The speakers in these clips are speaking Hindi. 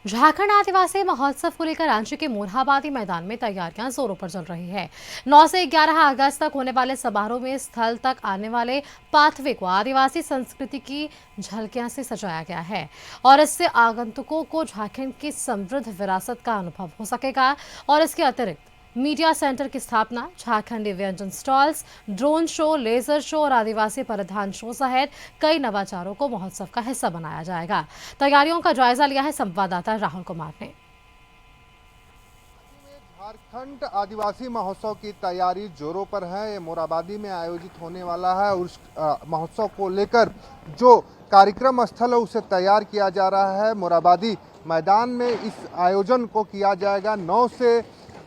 झारखंड आदिवासी महोत्सव को लेकर रांची के मोरहाबादी मैदान में तैयारियां जोरों पर चल रही है। 9 से 11 अगस्त तक होने वाले समारोह में स्थल तक आने वाले पाथवे को आदिवासी संस्कृति की झलकियां से सजाया गया है और इससे आगंतुकों को झारखंड की समृद्ध विरासत का अनुभव हो सकेगा। और इसके अतिरिक्त मीडिया सेंटर की स्थापना, झारखंडी व्यंजन stalls, drone show, laser show और आदिवासी परिधान शो सहित कई नवाचारों को महोत्सव का हिस्सा बनाया जाएगा। तैयारियों का जायजा लिया है संवाददाता राहुल कुमार ने। झारखंड आदिवासी महोत्सव की तैयारी जोरों पर है। ये मोरहाबादी में आयोजित होने वाला है और उस महोत्सव को लेकर जो कार्यक्रम स्थल है उसे तैयार किया जा रहा है। मोरहाबादी मैदान में इस आयोजन को किया जाएगा। 9 से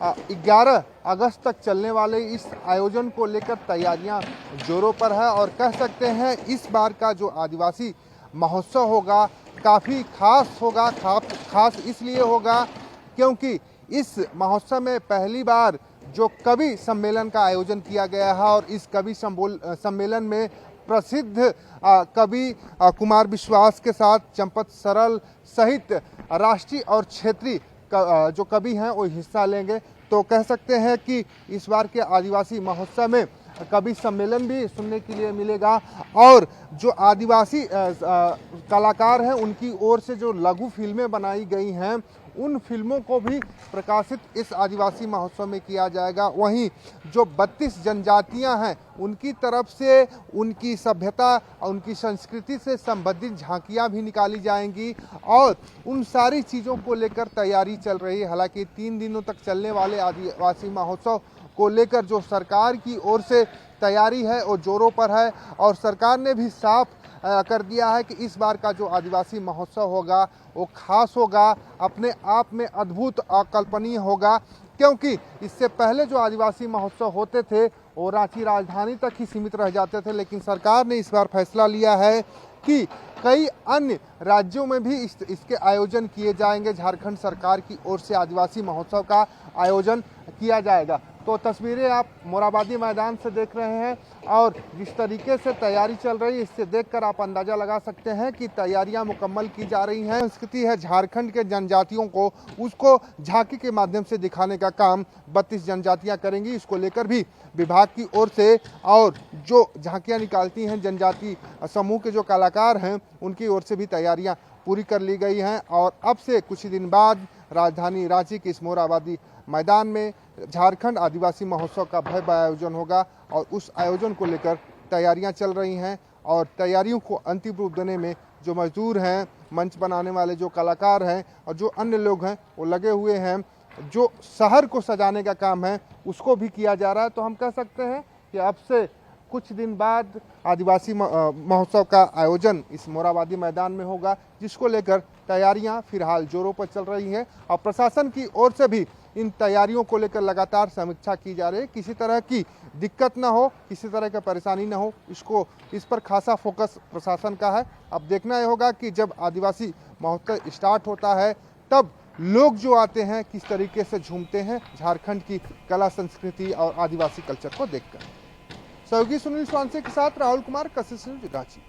11 अगस्त तक चलने वाले इस आयोजन को लेकर तैयारियां जोरों पर है और कह सकते हैं इस बार का जो आदिवासी महोत्सव होगा काफ़ी खास होगा। खास इसलिए होगा क्योंकि इस महोत्सव में पहली बार जो कवि सम्मेलन का आयोजन किया गया है और इस कवि सम्मेलन में प्रसिद्ध कवि कुमार विश्वास के साथ चंपत सरल सहित राष्ट्रीय और क्षेत्रीय जो कवि हैं वो हिस्सा लेंगे। तो कह सकते हैं कि इस बार के आदिवासी महोत्सव में कवि सम्मेलन भी सुनने के लिए मिलेगा और जो आदिवासी कलाकार हैं उनकी ओर से जो लघु फिल्में बनाई गई हैं उन फिल्मों को भी प्रकाशित इस आदिवासी महोत्सव में किया जाएगा। वहीं जो 32 जनजातियां हैं उनकी तरफ से उनकी सभ्यता और उनकी संस्कृति से संबंधित झांकियां भी निकाली जाएंगी और उन सारी चीज़ों को लेकर तैयारी चल रही है। हालांकि 3 दिनों तक चलने वाले आदिवासी महोत्सव को लेकर जो सरकार की ओर से तैयारी है वो जोरों पर है और सरकार ने भी साफ कर दिया है कि इस बार का जो आदिवासी महोत्सव होगा वो खास होगा, अपने आप में अद्भुत अकल्पनीय होगा। क्योंकि इससे पहले जो आदिवासी महोत्सव होते थे वो रांची राजधानी तक ही सीमित रह जाते थे, लेकिन सरकार ने इस बार फैसला लिया है कि कई अन्य राज्यों में भी इसके आयोजन किए जाएंगे। झारखंड सरकार की ओर से आदिवासी महोत्सव का आयोजन किया जाएगा। तो तस्वीरें आप मोरहाबादी मैदान से देख रहे हैं और जिस तरीके से तैयारी चल रही है इससे देखकर आप अंदाज़ा लगा सकते हैं कि तैयारियां मुकम्मल की जा रही हैं। संस्कृति है झारखंड के जनजातियों को उसको झांकी के माध्यम से दिखाने का काम 32 जनजातियां करेंगी। इसको लेकर भी विभाग की ओर से और जो झांकियां निकालती हैं जनजाति समूह के जो कलाकार हैं उनकी ओर से भी तैयारियां पूरी कर ली गई हैं और अब से कुछ ही दिन बाद राजधानी रांची के इस मोरहाबादी मैदान में झारखंड आदिवासी महोत्सव का भव्य आयोजन होगा और उस आयोजन को लेकर तैयारियां चल रही हैं और तैयारियों को अंतिम रूप देने में जो मजदूर हैं, मंच बनाने वाले जो कलाकार हैं और जो अन्य लोग हैं वो लगे हुए हैं। जो शहर को सजाने का काम है उसको भी किया जा रहा है। तो हम कह सकते हैं कि अब से कुछ दिन बाद आदिवासी महोत्सव का आयोजन इस मोरहाबादी मैदान में होगा, जिसको लेकर तैयारियां फिलहाल जोरों पर चल रही हैं और प्रशासन की ओर से भी इन तैयारियों को लेकर लगातार समीक्षा की जा रही है। किसी तरह की दिक्कत ना हो, किसी तरह की परेशानी ना हो, इस पर खासा फोकस प्रशासन का है। अब देखना यह होगा कि जब आदिवासी महोत्सव स्टार्ट होता है तब लोग जो आते हैं किस तरीके से झूमते हैं झारखंड की कला संस्कृति और आदिवासी कल्चर को देखकर। सहयोगी सुनील स्वांसे के साथ राहुल कुमार, कशिश न्यूज़, रांची।